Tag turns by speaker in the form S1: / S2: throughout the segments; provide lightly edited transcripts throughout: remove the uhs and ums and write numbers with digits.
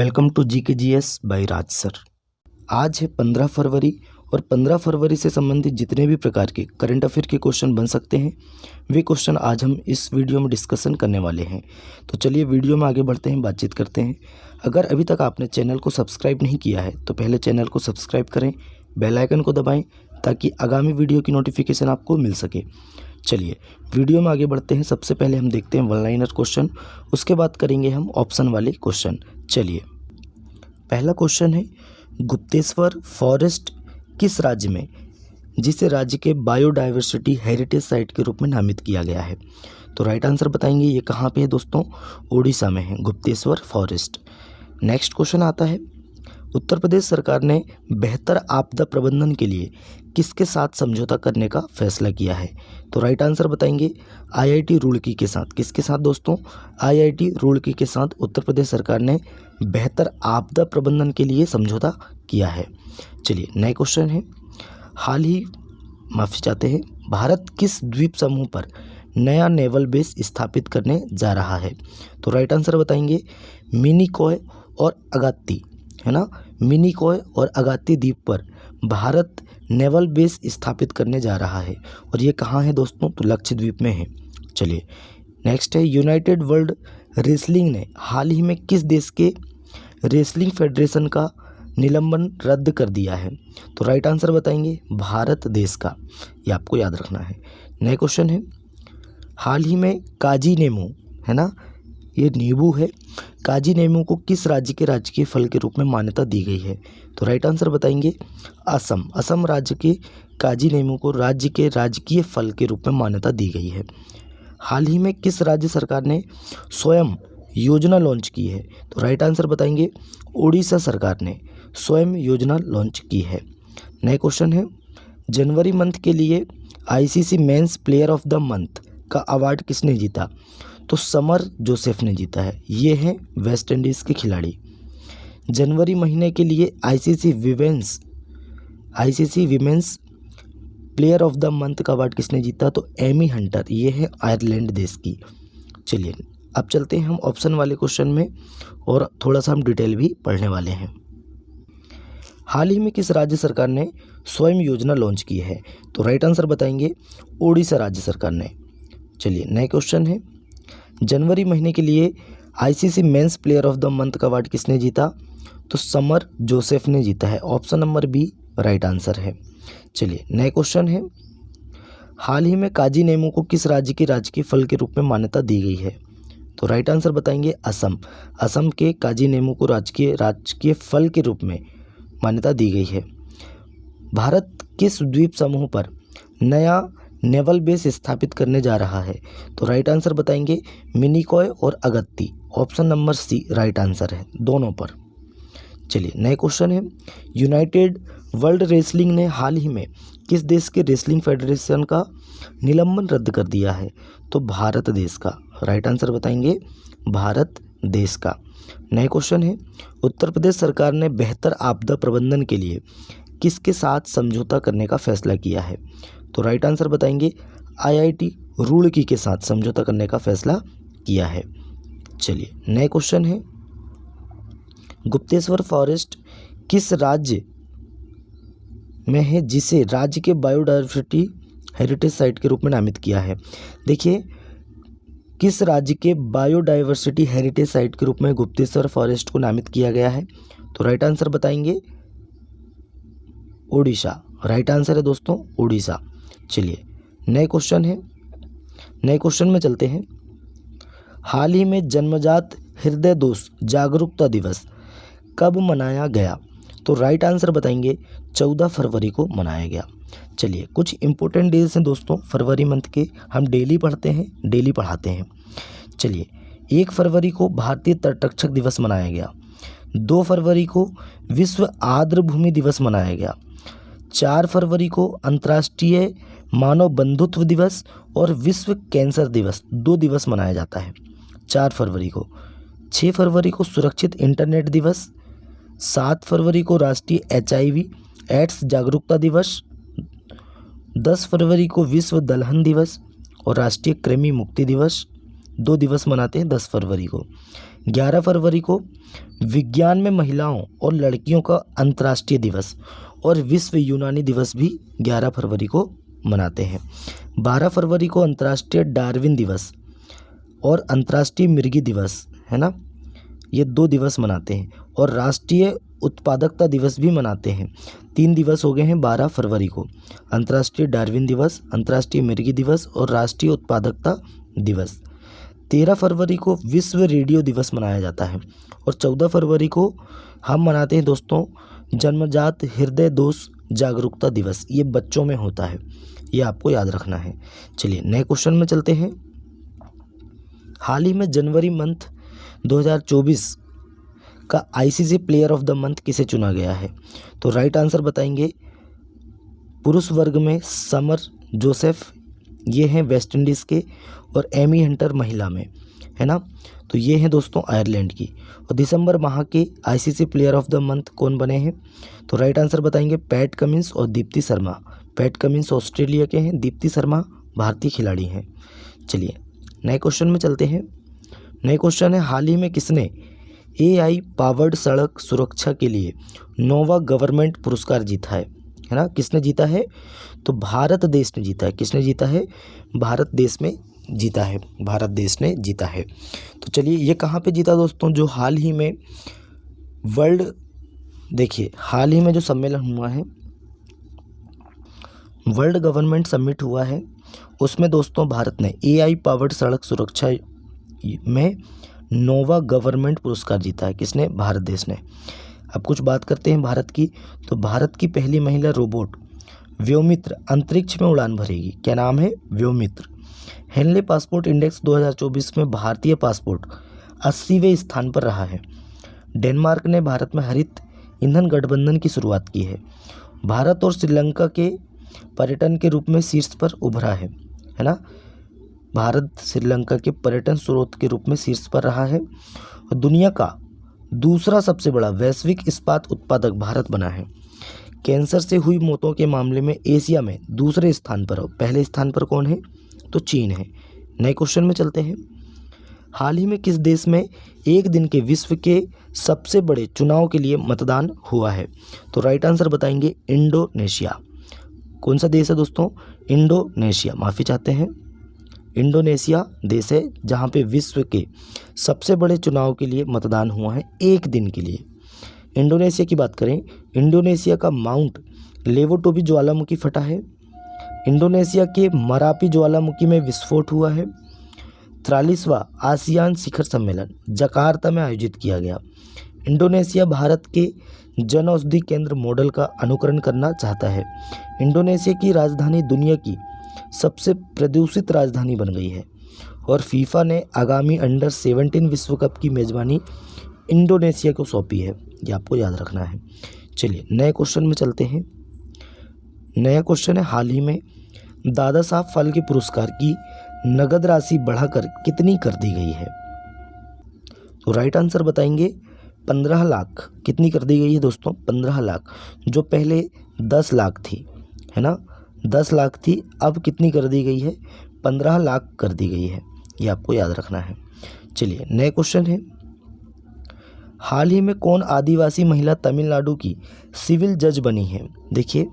S1: Welcome to GKGS बाय Raj sir. आज है 15 फरवरी और 15 फरवरी से संबंधित जितने भी प्रकार के करंट अफेयर के क्वेश्चन बन सकते हैं वे क्वेश्चन आज हम इस वीडियो में डिस्कशन करने वाले हैं। तो चलिए वीडियो में आगे बढ़ते हैं, बातचीत करते हैं। अगर अभी तक आपने चैनल को सब्सक्राइब नहीं किया है तो पहले चैनल को सब्सक्राइब करें, बेल आइकन को दबाएँ ताकि आगामी वीडियो की नोटिफिकेशन आपको मिल सके। चलिए वीडियो में आगे बढ़ते हैं। सबसे पहले हम देखते हैं वन लाइनर क्वेश्चन, उसके बाद करेंगे हम ऑप्शन वाले क्वेश्चन। चलिए पहला क्वेश्चन है, गुप्तेश्वर फॉरेस्ट किस राज्य में, जिसे राज्य के बायोडाइवर्सिटी हेरिटेज साइट के रूप में नामित किया गया है। तो राइट आंसर बताएंगे ये कहाँ पे है दोस्तों, उड़ीसा में है गुप्तेश्वर फॉरेस्ट। नेक्स्ट क्वेश्चन आता है, उत्तर प्रदेश सरकार ने बेहतर आपदा प्रबंधन के लिए किसके साथ समझौता करने का फैसला किया है। तो राइट आंसर बताएंगे IIT रुड़की के साथ। किसके साथ दोस्तों, IIT रुड़की के साथ उत्तर प्रदेश सरकार ने बेहतर आपदा प्रबंधन के लिए समझौता किया है। चलिए नए क्वेश्चन है, माफ़ी चाहते हैं, भारत किस द्वीप समूह पर नया नेवल बेस स्थापित करने जा रहा है। तो राइट आंसर बताएंगे मिनिकॉय और अगात्ती, है ना। मिनिकॉय और अगात्ती द्वीप पर भारत नेवल बेस स्थापित करने जा रहा है और ये कहाँ है दोस्तों, तो लक्षद्वीप में है। चलिए नेक्स्ट है, यूनाइटेड वर्ल्ड रेसलिंग ने हाल ही में किस देश के रेसलिंग फेडरेशन का निलंबन रद्द कर दिया है। तो राइट आंसर बताएंगे भारत देश का, ये आपको याद रखना है। नए क्वेश्चन है, हाल ही में काजी नेमू, है ना, ये नींबू है, काजी नेमू को किस राज्य के राजकीय फल के रूप में मान्यता दी गई है। तो राइट आंसर बताएंगे असम। असम राज्य के काजी नेमू को राज्य के राजकीय फल के रूप में मान्यता दी गई है। हाल ही में किस राज्य सरकार ने स्वयं योजना लॉन्च की है। तो राइट आंसर बताएंगे उड़ीसा सरकार ने स्वयं योजना लॉन्च की है। नए क्वेश्चन है, जनवरी मंथ के लिए ICC men's player of the month का अवार्ड किसने जीता। तो समर जोसेफ ने जीता है, ये हैं वेस्ट इंडीज़ के खिलाड़ी। जनवरी महीने के लिए ICC women's player of the month का अवार्ड किसने जीता। तो एमी हंटर, ये है आयरलैंड देश की। चलिए अब चलते हैं हम ऑप्शन वाले क्वेश्चन में और थोड़ा सा हम डिटेल भी पढ़ने वाले हैं। हाल ही में किस राज्य सरकार ने स्वयं योजना लॉन्च की है। तो राइट आंसर बताएंगे उड़ीसा राज्य सरकार ने। चलिए नए क्वेश्चन है, जनवरी महीने के लिए ICC men's player of the month का अवार्ड किसने जीता। तो समर जोसेफ ने जीता है, option number B right answer है। चलिए नए क्वेश्चन है, हाल ही में काजी नेमू को किस राज्य के राजकीय फल के रूप में मान्यता दी गई है। तो राइट आंसर बताएंगे असम। असम के काजी नेमू को राजकीय फल के रूप में मान्यता दी गई है। भारत किस द्वीप समूह पर नया नेवल बेस स्थापित करने जा रहा है। तो राइट आंसर बताएंगे मिनिकॉय और Agatti, option number C right answer है दोनों पर। चलिए नए क्वेश्चन है, यूनाइटेड वर्ल्ड रेसलिंग ने हाल ही में किस देश के रेसलिंग फेडरेशन का निलंबन रद्द कर दिया है। तो भारत देश का, राइट आंसर बताएंगे भारत देश का। नए क्वेश्चन है, उत्तर प्रदेश सरकार ने बेहतर आपदा प्रबंधन के लिए किसके साथ समझौता करने का फैसला किया है। तो राइट आंसर बताएंगे IIT रुड़की के साथ समझौता करने का फैसला किया है। चलिए नए क्वेश्चन है, गुप्तेश्वर फॉरेस्ट किस राज्य में है जिसे राज्य के बायोडाइवर्सिटी हेरिटेज साइट के रूप में नामित किया है। देखिए किस राज्य के बायोडाइवर्सिटी हेरिटेज साइट के रूप में गुप्तेश्वर फॉरेस्ट को नामित किया गया है। तो राइट आंसर बताएंगे उड़ीसा, राइट आंसर है दोस्तों उड़ीसा। चलिए नए क्वेश्चन है, नए क्वेश्चन में चलते हैं, हाल ही में जन्मजात हृदय दोष जागरूकता दिवस कब मनाया गया। तो राइट आंसर बताएंगे 14 फरवरी को मनाया गया। चलिए कुछ इंपॉर्टेंट डेज हैं दोस्तों फरवरी मंथ के, हम डेली पढ़ते हैं, डेली पढ़ाते हैं। चलिए 1 फरवरी को भारतीय तटरक्षक दिवस मनाया गया, 2 फरवरी को विश्व आर्द्र भूमि दिवस मनाया गया, 4 फरवरी को अंतर्राष्ट्रीय मानव बंधुत्व दिवस और विश्व कैंसर दिवस 2 दिवस मनाया जाता है 4 फरवरी को। 6 फरवरी को सुरक्षित इंटरनेट दिवस, 7 फरवरी को राष्ट्रीय HIV एड्स जागरूकता दिवस, 10 फरवरी को विश्व दलहन दिवस और राष्ट्रीय कृमि मुक्ति दिवस 2 दिवस मनाते हैं 10 फरवरी को। 11 फरवरी को विज्ञान में महिलाओं और लड़कियों का अंतर्राष्ट्रीय दिवस और विश्व यूनानी दिवस भी 11 फरवरी को मनाते हैं। 12 फरवरी को अंतर्राष्ट्रीय डार्विन दिवस और अंतर्राष्ट्रीय मिर्गी दिवस, है ना, ये 2 दिवस मनाते हैं। और राष्ट्रीय उत्पादकता दिवस भी मनाते हैं। 3 दिवस हो गए हैं 12 फरवरी को, अंतर्राष्ट्रीय डार्विन दिवस, अंतर्राष्ट्रीय मिर्गी दिवस और राष्ट्रीय उत्पादकता दिवस। 13 फरवरी को विश्व रेडियो दिवस मनाया जाता है और 14 फरवरी को हम मनाते हैं दोस्तों जन्मजात हृदय दोष जागरूकता दिवस। ये बच्चों में होता है, ये आपको याद रखना है। चलिए नए क्वेश्चन में चलते हैं। हाल ही में जनवरी मंथ 2024 का ICC player of the month किसे चुना गया है? तो राइट आंसर बताएंगे पुरुष वर्ग में समर जोसेफ, ये हैं वेस्ट इंडीज़ के, और एमी हंटर महिला में, है ना, तो ये हैं दोस्तों आयरलैंड की। और दिसंबर माह के ICC player of the month कौन बने हैं? तो राइट आंसर बताएंगे पैट कमिंस और Deepti Sharma. PAT Cummins Australia के हैं, दीप्ति शर्मा भारतीय खिलाड़ी हैं। चलिए नए क्वेश्चन में चलते हैं। नए क्वेश्चन है, हाल ही में किसने एआई पावर्ड सड़क सुरक्षा के लिए नोवा गवर्नमेंट पुरस्कार जीता है ना? किसने जीता है? तो भारत देश ने जीता है। किसने जीता है? भारत देश में जीता है, भारत देश ने जीता है। तो चलिए ये कहाँ पे जीता दोस्तों? जो हाल ही में देखिए हाल ही में जो सम्मेलन हुआ है, वर्ल्ड गवर्नमेंट समिट हुआ है, उसमें दोस्तों भारत ने एआई पावर्ड सड़क सुरक्षा में नोवा गवर्नमेंट पुरस्कार जीता है। किसने? भारत देश ने। अब कुछ बात करते हैं भारत की। तो भारत की पहली महिला रोबोट व्योमित्र अंतरिक्ष में उड़ान भरेगी। क्या नाम है? व्योमित्र। हेनले पासपोर्ट इंडेक्स 2024 में भारतीय पासपोर्ट 80वें स्थान पर रहा है। डेनमार्क ने भारत में हरित ईंधन गठबंधन की शुरुआत की है। भारत और श्रीलंका के पर्यटन के रूप में शीर्ष पर उभरा है ना? भारत श्रीलंका के पर्यटन स्रोत के रूप में शीर्ष पर रहा है। और दुनिया का दूसरा सबसे बड़ा वैश्विक इस्पात उत्पादक भारत बना है। कैंसर से हुई मौतों के मामले में एशिया में दूसरे स्थान पर, पहले स्थान पर कौन है? तो चीन है। नए क्वेश्चन में चलते हैं। हाल ही में किस देश में एक दिन के विश्व के सबसे बड़े चुनाव के लिए मतदान हुआ है? तो राइट आंसर बताएंगे इंडोनेशिया। कौन सा देश है दोस्तों? इंडोनेशिया, माफ़ी चाहते हैं, इंडोनेशिया देश है जहाँ पे विश्व के सबसे बड़े चुनाव के लिए मतदान हुआ है एक दिन के लिए। इंडोनेशिया की बात करें, इंडोनेशिया का माउंट लेवोटोबी ज्वालामुखी फटा है। इंडोनेशिया के मरापी ज्वालामुखी में विस्फोट हुआ है। 43वां आसियान शिखर सम्मेलन जकार्ता में आयोजित किया गया। इंडोनेशिया भारत के जन औषधि केंद्र मॉडल का अनुकरण करना चाहता है। इंडोनेशिया की राजधानी दुनिया की सबसे प्रदूषित राजधानी बन गई है। और फीफा ने आगामी अंडर 17 विश्व कप की मेज़बानी इंडोनेशिया को सौंपी है, ये आपको याद रखना है। चलिए नए क्वेश्चन में चलते हैं। नया क्वेश्चन है, हाल ही में दादा साहब फाल्के पुरस्कार की नगद राशि बढ़ाकर कितनी कर दी गई है? तो राइट आंसर बताएंगे 15 लाख। कितनी कर दी गई है दोस्तों? 15 लाख। जो पहले 10 लाख थी, है ना, 10 लाख थी, अब कितनी कर दी गई है? 15 लाख कर दी गई है, ये आपको याद रखना है। चलिए नए क्वेश्चन है, हाल ही में कौन आदिवासी महिला तमिलनाडु की सिविल जज बनी है? देखिए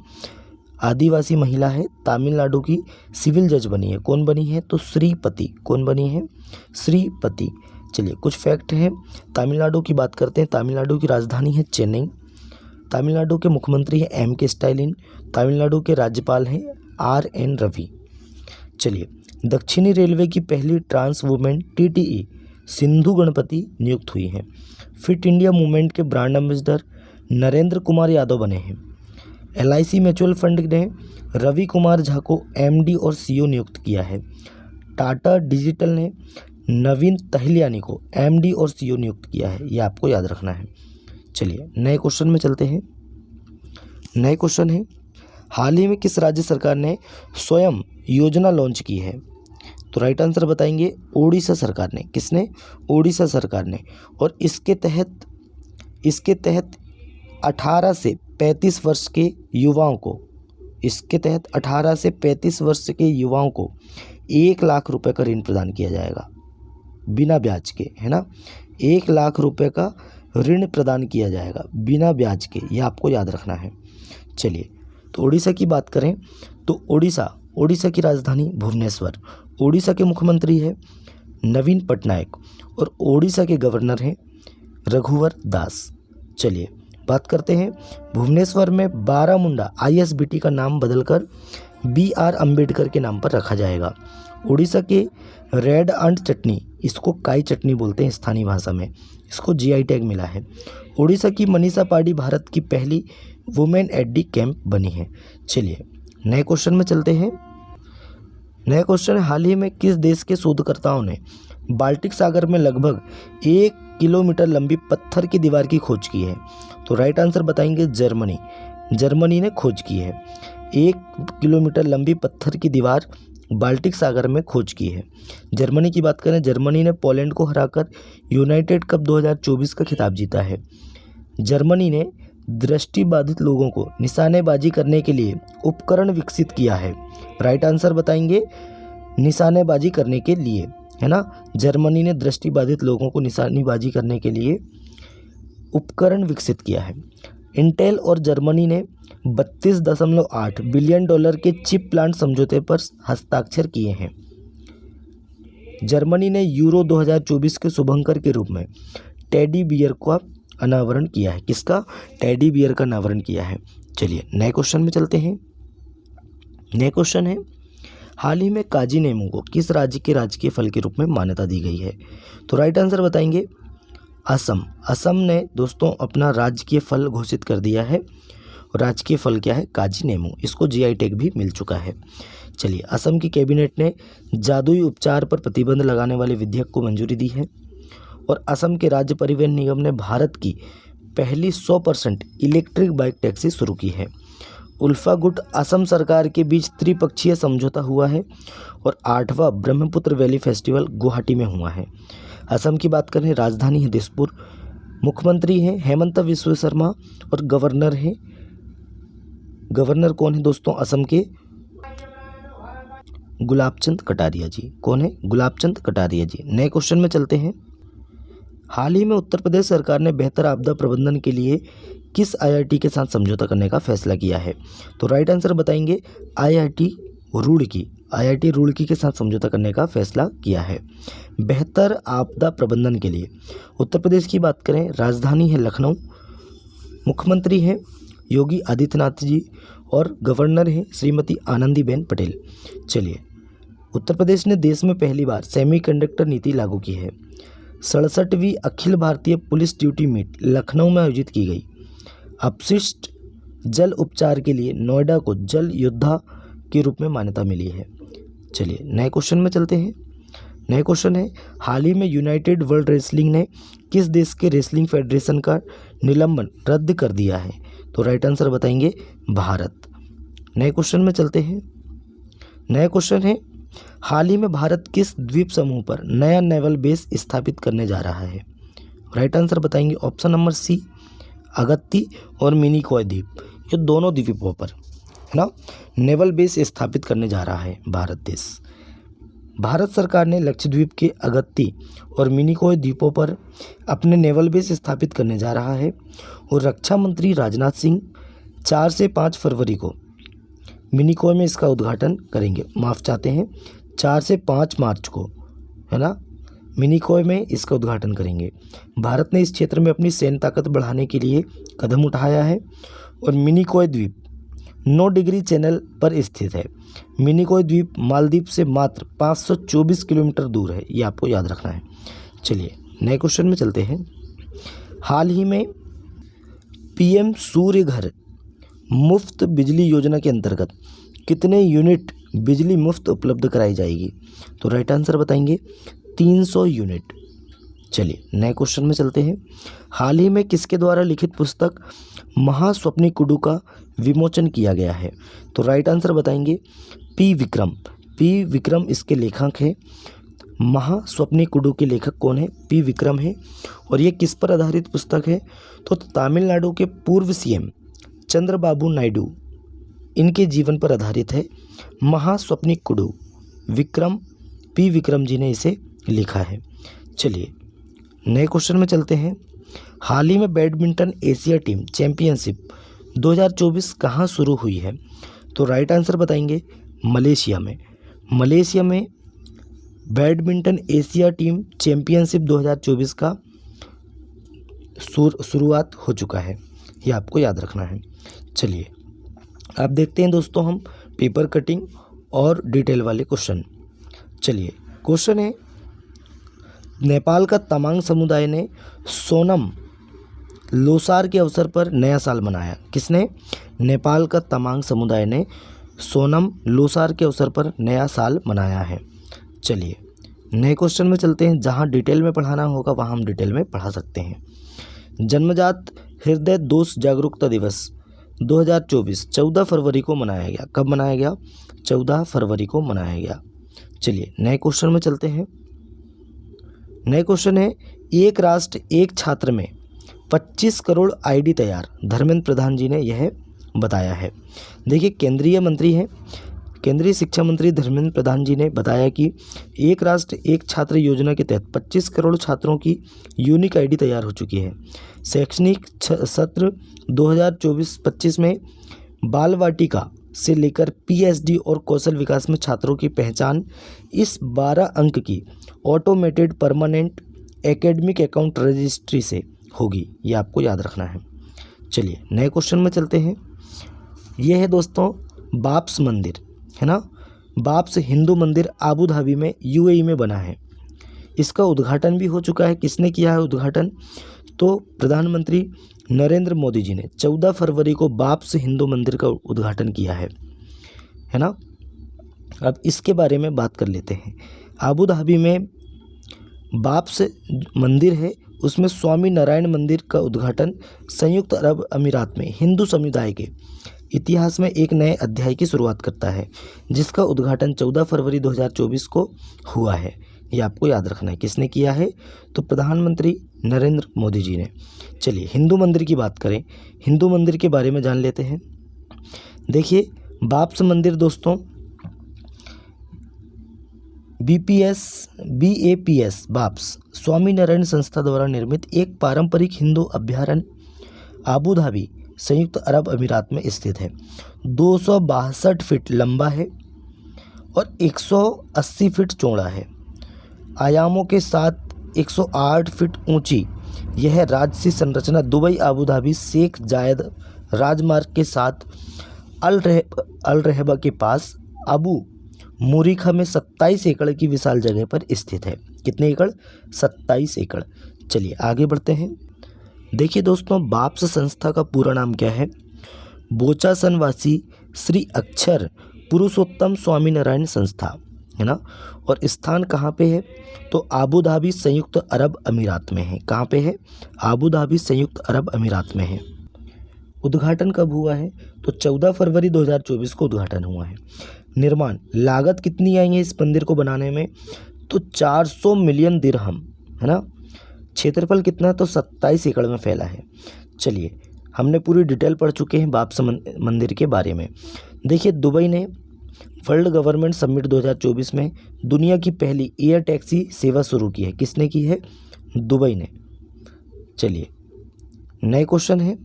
S1: आदिवासी महिला है, तमिलनाडु की सिविल जज बनी है। कौन बनी है? तो श्रीपति। कौन बनी है? श्रीपति। चलिए कुछ फैक्ट हैं, तमिलनाडु की बात करते हैं। तमिलनाडु की राजधानी है चेन्नई। तमिलनाडु के मुख्यमंत्री हैं M.K. स्टालिन। तमिलनाडु के राज्यपाल हैं R.N. रवि। चलिए दक्षिणी रेलवे की पहली trans women TTE Sindhu Ganapathi नियुक्त हुई हैं। फिट इंडिया मूवमेंट के ब्रांड एम्बेसडर नरेंद्र कुमार यादव बने हैं। LIC म्यूचुअल फंड ने रवि कुमार झा को MD और CEO नियुक्त किया है। टाटा डिजिटल ने नवीन तहलियानी को MD और CEO नियुक्त किया है, ये आपको याद रखना है। चलिए नए क्वेश्चन में चलते हैं। नए क्वेश्चन है, हाल ही में किस राज्य सरकार ने स्वयं योजना लॉन्च की है? तो राइट आंसर बताएंगे ओडिशा सरकार ने। किसने? ओडिशा सरकार ने। और इसके तहत 18 से 35 वर्ष के युवाओं को, इसके तहत 18 से 35 वर्ष के युवाओं को 1 लाख रुपए का ऋण प्रदान किया जाएगा। बिना ब्याज के, है ना। 1 लाख रुपए का ऋण प्रदान किया जाएगा बिना ब्याज के, ये आपको याद रखना है। चलिए, तो उड़ीसा की बात करें तो उड़ीसा की राजधानी भुवनेश्वर, उड़ीसा के मुख्यमंत्री है नवीन पटनायक और उड़ीसा के गवर्नर हैं रघुवर दास। चलिए बात करते हैं, भुवनेश्वर में बारामुंडा ISBT का नाम बदलकर BR अम्बेडकर के नाम पर रखा जाएगा। उड़ीसा के रेड अंड चटनी, इसको काई चटनी बोलते हैं स्थानीय भाषा में, इसको GI टैग मिला है। उड़ीसा की मनीषा पांडे भारत की पहली वुमेन एडी कैंप बनी है। चलिए नए क्वेश्चन में चलते हैं। नया क्वेश्चन, हाल ही में किस देश के शोधकर्ताओं ने बाल्टिक सागर में लगभग 1 किलोमीटर लंबी पत्थर की दीवार की खोज की है? तो राइट आंसर बताएंगे जर्मनी ने खोज की है। 1 किलोमीटर लंबी पत्थर की दीवार बाल्टिक सागर में खोज की है। जर्मनी की बात करें, जर्मनी ने पोलैंड को हराकर यूनाइटेड कप 2024 का खिताब जीता है। जर्मनी ने दृष्टिबाधित लोगों को निशानेबाजी करने के लिए उपकरण विकसित किया है। राइट आंसर बताएंगे निशानेबाजी करने के लिए, है ना। जर्मनी ने दृष्टिबाधित लोगों को निशानेबाजी करने के लिए उपकरण विकसित किया है। इंटेल और जर्मनी ने 32.8 बिलियन डॉलर के चिप प्लांट समझौते पर हस्ताक्षर किए हैं। जर्मनी ने यूरो 2024 के शुभंकर के रूप में टेडी बियर का अनावरण किया है। किसका? टेडी बियर का अनावरण किया है। चलिए नए क्वेश्चन में चलते हैं। नए क्वेश्चन है, हाल ही में काजी नींबू को किस राज्य के राजकीय फल के रूप में मान्यता दी गई है? तो राइट आंसर बताएंगे असम ने दोस्तों अपना राजकीय फल घोषित कर दिया है। और राजकीय फल क्या है? काजी नींबू, इसको GI टैग भी मिल चुका है। चलिए, असम की कैबिनेट ने जादुई उपचार पर प्रतिबंध लगाने वाले विधेयक को मंजूरी दी है। और असम के राज्य परिवहन निगम ने भारत की पहली 100% इलेक्ट्रिक बाइक टैक्सी शुरू की है। उल्फा गुट असम सरकार के बीच त्रिपक्षीय समझौता हुआ है। और 8वां ब्रह्मपुत्र वैली फेस्टिवल गुवाहाटी में हुआ है। असम की बात करें, राजधानी है दिसपुर, मुख्यमंत्री हैं हेमंत बिस्वा शर्मा और गवर्नर कौन है दोस्तों असम के? गुलाबचंद कटारिया जी। कौन है? गुलाबचंद कटारिया जी। नए क्वेश्चन में चलते हैं। हाल ही में उत्तर प्रदेश सरकार ने बेहतर आपदा प्रबंधन के लिए किस IIT के साथ समझौता करने का फैसला किया है? तो राइट आंसर बताएंगे IIT रुड़की के साथ समझौता करने का फैसला किया है बेहतर आपदा प्रबंधन के लिए। उत्तर प्रदेश की बात करें, राजधानी है लखनऊ, मुख्यमंत्री हैं योगी आदित्यनाथ जी और गवर्नर हैं श्रीमती आनंदीबेन पटेल। चलिए, उत्तर प्रदेश ने देश में पहली बार सेमीकंडक्टर नीति लागू की है। 67वीं Akhil Bharatiya police duty meet Lucknow में आयोजित की गई। अपशिष्ट जल उपचार के लिए नोएडा को जल योद्धा के रूप में मान्यता मिली है। चलिए नए क्वेश्चन में चलते हैं। नए क्वेश्चन है, हाल ही में यूनाइटेड वर्ल्ड रेसलिंग ने किस देश के रेसलिंग फेडरेशन का निलंबन रद्द कर दिया है? तो राइट आंसर बताएंगे भारत। नए क्वेश्चन में चलते हैं। नया क्वेश्चन है, हाल ही में भारत किस द्वीप समूह पर नया नेवल बेस स्थापित करने जा रहा है? राइट आंसर बताएंगे ऑप्शन नंबर C अगत्ती और मिनिकॉय द्वीप, ये दोनों द्वीपों पर, है ना, नेवल बेस स्थापित करने जा रहा है भारत देश। भारत सरकार ने लक्षद्वीप के अगत्ती और मिनिकॉय द्वीपों पर अपने नेवल बेस स्थापित करने जा रहा है। और रक्षा मंत्री राजनाथ सिंह 4 से 5 फरवरी को मिनिकॉय में इसका उद्घाटन करेंगे। माफ़ चाहते हैं 4 से 5 मार्च को, है ना, मिनिकॉय में इसका उद्घाटन करेंगे। भारत ने इस क्षेत्र में अपनी सैन्य ताकत बढ़ाने के लिए कदम उठाया है। और मिनिकॉय द्वीप 9 डिग्री चैनल पर स्थित है। मिनिकॉय द्वीप मालदीव से मात्र 524 किलोमीटर दूर है, ये आपको याद रखना है। चलिए नए क्वेश्चन में चलते हैं। हाल ही में PM सूर्य घर मुफ्त बिजली योजना के अंतर्गत कितने यूनिट बिजली मुफ्त उपलब्ध कराई जाएगी? तो राइट आंसर बताएंगे 300 यूनिट। चलिए नए क्वेश्चन में चलते हैं। हाल ही में किसके द्वारा लिखित पुस्तक महास्वप्निकुडु का विमोचन किया गया है? तो राइट आंसर बताएंगे P विक्रम इसके लेखक हैं। महास्वप्निकुडु के लेखक कौन है? P विक्रम है। और ये किस पर आधारित पुस्तक है? तो तमिलनाडु के पूर्व CM चंद्रबाबू नायडू, इनके जीवन पर आधारित है। महास्वप्निकुडु P विक्रम जी ने इसे लिखा है। चलिए नए क्वेश्चन में चलते हैं। हाल ही में बैडमिंटन एशिया टीम चैंपियनशिप 2024 कहाँ शुरू हुई है? तो राइट आंसर बताएंगे मलेशिया में। मलेशिया में बैडमिंटन एशिया टीम चैंपियनशिप 2024 का शुरुआत हो चुका है, ये आपको याद रखना है। चलिए अब देखते हैं दोस्तों हम पेपर कटिंग और डिटेल वाले क्वेश्चन। चलिए क्वेश्चन है, नेपाल का तमांग समुदाय ने सोनम लोसार के अवसर पर नया साल मनाया। किसने? नेपाल का तमांग समुदाय ने सोनम लोसार के अवसर पर नया साल मनाया है। चलिए नए क्वेश्चन में चलते हैं। जहां डिटेल में पढ़ाना होगा वहां हम डिटेल में पढ़ा सकते हैं। जन्मजात हृदय दोष जागरूकता दिवस 2024 14 फरवरी को मनाया गया। कब मनाया गया? 14 फरवरी को मनाया गया। चलिए नए क्वेश्चन में चलते हैं। नए क्वेश्चन है, एक राष्ट्र एक छात्र में 25 करोड़ आईडी तैयार। धर्मेंद्र प्रधान जी ने यह बताया है। देखिए केंद्रीय मंत्री हैं, केंद्रीय शिक्षा मंत्री धर्मेंद्र प्रधान जी ने बताया कि एक राष्ट्र एक छात्र योजना के तहत 25 करोड़ छात्रों की यूनिक आईडी तैयार हो चुकी है। शैक्षणिक सत्र 2024-25 में बाल वाटिका से लेकर पीएचडी और कौशल विकास में छात्रों की पहचान इस 12 अंक की automated permanent academic account registry से होगी, ये आपको याद रखना है। चलिए नए क्वेश्चन में चलते हैं। यह है दोस्तों बाप्स मंदिर, है ना। बाप्स हिंदू मंदिर आबू धाबी में यूएई में बना है। इसका उद्घाटन भी हो चुका है। किसने किया है उद्घाटन? तो प्रधानमंत्री नरेंद्र मोदी जी ने 14 फरवरी को बाप्स हिंदू मंदिर का उद्घाटन किया है ना। अब इसके बारे में बात कर लेते हैं। आबू धाबी में बाप्स मंदिर है, उसमें स्वामी नारायण मंदिर का उद्घाटन संयुक्त अरब अमीरात में हिंदू समुदाय के इतिहास में एक नए अध्याय की शुरुआत करता है, जिसका उद्घाटन 14 फरवरी 2024 को हुआ है। ये आपको याद रखना है। किसने किया है? तो प्रधानमंत्री नरेंद्र मोदी जी ने। चलिए हिंदू मंदिर की बात करें, हिंदू मंदिर के बारे में जान लेते हैं। देखिए बाप्स मंदिर दोस्तों BAPS बाप्स स्वामीनारायण संस्था द्वारा निर्मित एक पारंपरिक हिंदू अभयारण्य आबू धाबी संयुक्त अरब अमीरात में स्थित है। 262 फीट लंबा है और 180 फीट चौड़ा है। आयामों के साथ 108 फीट ऊंची यह राजसी संरचना दुबई आबू धाबी शेख जायद राजमार्ग के साथ अल रहबा के पास अबू मुरीखा में 27 एकड़ की विशाल जगह पर स्थित है। कितने एकड़? 27 एकड़। चलिए आगे बढ़ते हैं। देखिए दोस्तों बाप्स संस्था का पूरा नाम क्या है? बोचासन वासी श्री अक्षर पुरुषोत्तम स्वामीनारायण संस्था, है ना। और स्थान कहाँ पे है? तो आबू धाबी संयुक्त अरब अमीरात में है। कहाँ पे है? आबू धाबी संयुक्त अरब अमीरात में है। उद्घाटन कब हुआ है? तो 14 फरवरी 2024 को उद्घाटन हुआ है। निर्माण लागत कितनी आई है इस मंदिर को बनाने में? तो 400 मिलियन दिरहम, है ना। क्षेत्रफल कितना? तो 27 एकड़ में फैला है। चलिए हमने पूरी डिटेल पढ़ चुके हैं बाप्स मंदिर के बारे में। देखिए दुबई ने वर्ल्ड गवर्नमेंट समिट 2024 में दुनिया की पहली एयर टैक्सी सेवा शुरू की है। किसने की है? दुबई ने। चलिए नए क्वेश्चन है,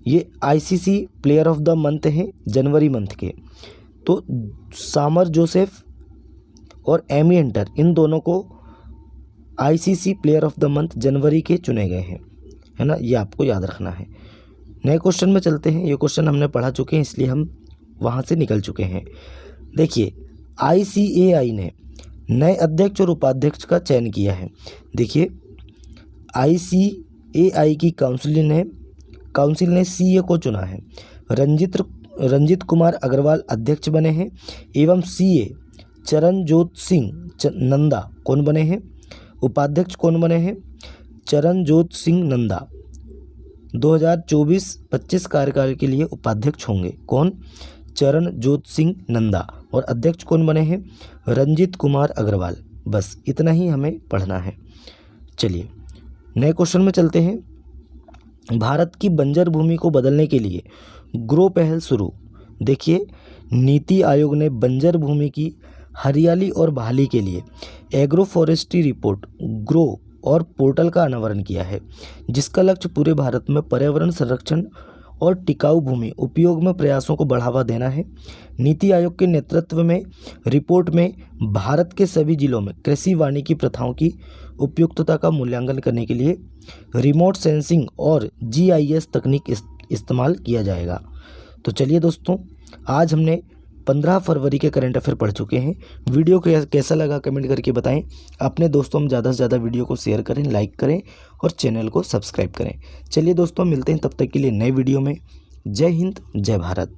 S1: ये ICC player of the month है जनवरी मंथ के। तो सामर जोसेफ और एमी हंटर इन दोनों को ICC player of the month जनवरी के चुने गए हैं, है ना। ये आपको याद रखना है। नए क्वेश्चन में चलते हैं। ये क्वेश्चन हमने पढ़ा चुके हैं इसलिए हम वहाँ से निकल चुके हैं। देखिए ICAI ने नए अध्यक्ष और उपाध्यक्ष का चयन किया है। देखिए ICAI की काउंसिल ने CA को चुना है। रंजित कुमार अग्रवाल अध्यक्ष बने हैं एवं CA चरणजोत सिंह नंदा कौन बने हैं? उपाध्यक्ष कौन बने हैं? चरणजोत सिंह नंदा 2024-25 कार्यकाल के लिए उपाध्यक्ष होंगे। कौन? चरणजोत सिंह नंदा। और अध्यक्ष कौन बने हैं? रंजित कुमार अग्रवाल। बस इतना ही हमें पढ़ना है। चलिए नए क्वेश्चन में चलते हैं। भारत की बंजर भूमि को बदलने के लिए ग्रो पहल शुरू। देखिए नीति आयोग ने बंजर भूमि की हरियाली और बहाली के लिए एग्रो फॉरेस्ट्री रिपोर्ट ग्रो और पोर्टल का अनावरण किया है, जिसका लक्ष्य पूरे भारत में पर्यावरण संरक्षण और टिकाऊ भूमि उपयोग में प्रयासों को बढ़ावा देना है। नीति आयोग के नेतृत्व में रिपोर्ट में भारत के सभी जिलों में कृषि वानिकी प्रथाओं की उपयुक्तता का मूल्यांकन करने के लिए रिमोट सेंसिंग और GIS तकनीक इस्तेमाल किया जाएगा। तो चलिए दोस्तों, आज हमने 15 फरवरी के करंट अफेयर पढ़ चुके हैं। वीडियो कैसा लगा कमेंट करके बताएं। अपने दोस्तों में ज़्यादा से ज़्यादा वीडियो को शेयर करें, लाइक करें और चैनल को सब्सक्राइब करें। चलिए दोस्तों, मिलते हैं तब तक के लिए नए वीडियो में। जय हिंद, जय भारत।